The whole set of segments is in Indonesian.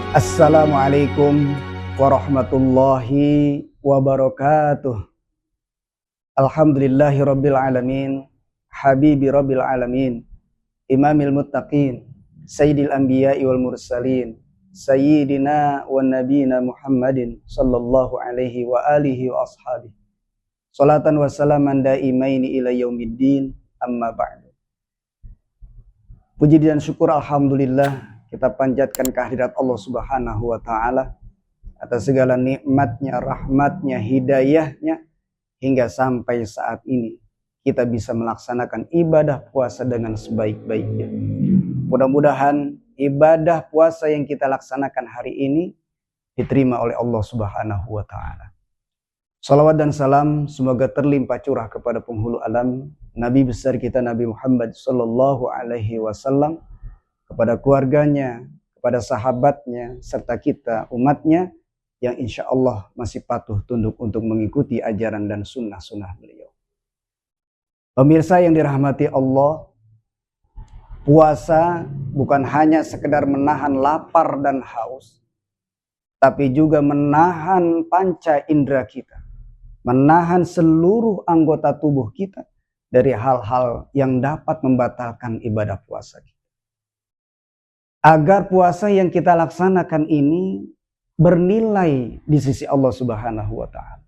Assalamualaikum warahmatullahi wabarakatuh. Alhamdulillahi rabbil alamin, habibi rabbil alamin, imamil muttaqin, sayyidil anbiya'i wal mursalin, sayyidina wa nabiyina Muhammadin sallallahu alaihi wa alihi wa ashabihi. Salatan wa salaman daimaini ila yaumiddin, amma ba'du. Puji dan syukur alhamdulillah kita panjatkan kehadirat Allah Subhanahu wa taala atas segala nikmatnya, rahmatnya, hidayahnya hingga sampai saat ini kita bisa melaksanakan ibadah puasa dengan sebaik-baiknya. Mudah-mudahan ibadah puasa yang kita laksanakan hari ini diterima oleh Allah Subhanahu wa taala. Salawat dan salam semoga terlimpah curah kepada penghulu alam, Nabi besar kita Nabi Muhammad sallallahu alaihi wasallam, kepada keluarganya, kepada sahabatnya, serta kita umatnya yang insya Allah masih patuh tunduk untuk mengikuti ajaran dan sunnah-sunnah beliau. Pemirsa yang dirahmati Allah, puasa bukan hanya sekedar menahan lapar dan haus, tapi juga menahan panca indera kita, menahan seluruh anggota tubuh kita dari hal-hal yang dapat membatalkan ibadah puasa kita. Agar puasa yang kita laksanakan ini bernilai di sisi Allah Subhanahu wa taala.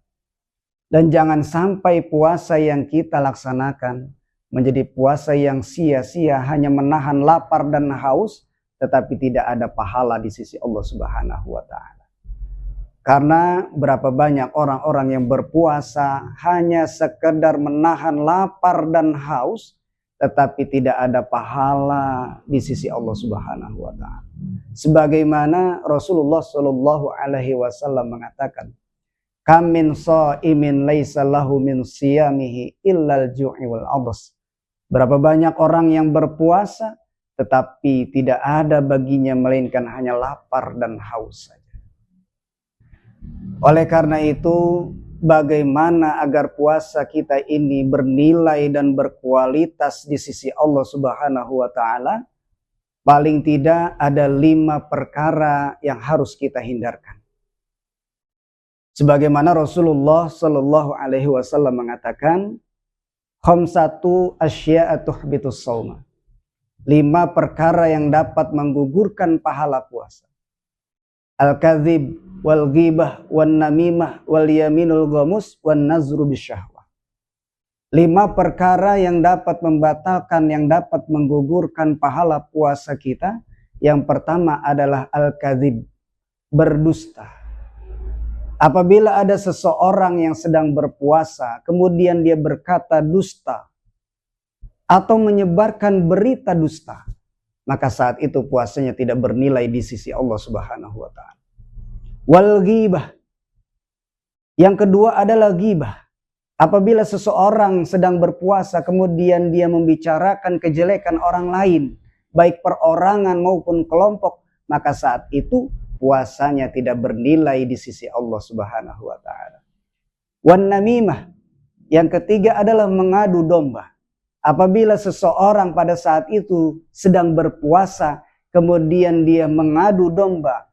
Dan jangan sampai puasa yang kita laksanakan menjadi puasa yang sia-sia, hanya menahan lapar dan haus tetapi tidak ada pahala di sisi Allah Subhanahu wa taala. Karena berapa banyak orang-orang yang berpuasa hanya sekedar menahan lapar dan haus tetapi tidak ada pahala di sisi Allah Subhanahu wa taala. Sebagaimana Rasulullah sallallahu alaihi wasallam mengatakan, "Kam min shaimin laisa lahu min siyamihi illal ju'i wal 'athas." Berapa banyak orang yang berpuasa tetapi tidak ada baginya melainkan hanya lapar dan haus saja. Oleh karena itu, bagaimana agar puasa kita ini bernilai dan berkualitas di sisi Allah Subhanahu wa taala? Paling tidak ada 5 perkara yang harus kita hindarkan. Sebagaimana Rasulullah sallallahu alaihi wasallam mengatakan, "Khamsatu asya'a tuhbitus shauma." 5 perkara yang dapat menggugurkan pahala puasa. Al-kadzib wal ghibah wan namimah wal yaminul ghamus wan nazru bisyahwah. 5 perkara yang dapat membatalkan, yang dapat menggugurkan pahala puasa kita. Yang pertama adalah al-kadzib, berdusta. Apabila ada seseorang yang sedang berpuasa kemudian dia berkata dusta atau menyebarkan berita dusta, maka saat itu puasanya tidak bernilai di sisi Allah Subhanahu wa taala. Wal ghibah. Yang kedua adalah ghibah. Apabila seseorang sedang berpuasa kemudian dia membicarakan kejelekan orang lain, baik perorangan maupun kelompok, maka saat itu puasanya tidak bernilai di sisi Allah Subhanahu wa taala. Wan namimah. Yang ketiga adalah mengadu domba. Apabila seseorang pada saat itu sedang berpuasa kemudian dia mengadu domba,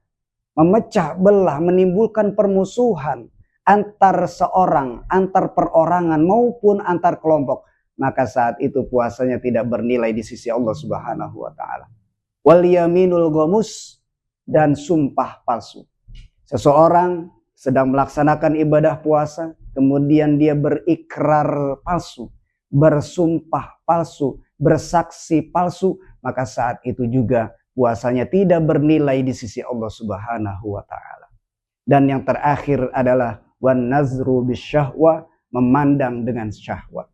memecah belah, menimbulkan permusuhan antar seorang, antar perorangan maupun antar kelompok, maka saat itu puasanya tidak bernilai di sisi Allah Subhanahu wa taala. Wal yaminul ghamus, dan sumpah palsu. Seseorang sedang melaksanakan ibadah puasa kemudian dia berikrar palsu, bersumpah palsu, bersaksi palsu, maka saat itu juga puasanya tidak bernilai di sisi Allah Subhanahu wa taala. Dan yang terakhir adalah wan nazru bisyahwa, memandang dengan syahwat.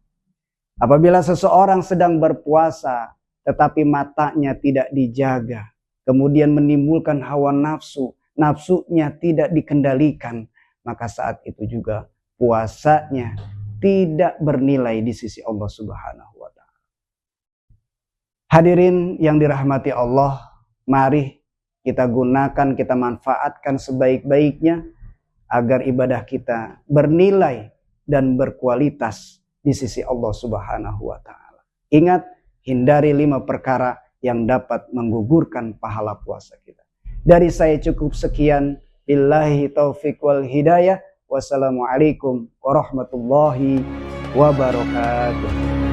Apabila seseorang sedang berpuasa tetapi matanya tidak dijaga, kemudian menimbulkan hawa nafsu, nafsunya tidak dikendalikan, maka saat itu juga puasanya tidak bernilai di sisi Allah Subhanahu wa taala. Hadirin yang dirahmati Allah, mari kita gunakan, kita manfaatkan sebaik-baiknya agar ibadah kita bernilai dan berkualitas di sisi Allah Subhanahu wa taala. Ingat, hindari 5 perkara yang dapat menggugurkan pahala puasa kita. Dari saya cukup sekian. Billahi taufiq wal hidayah. Wassalamualaikum warahmatullahi wabarakatuh.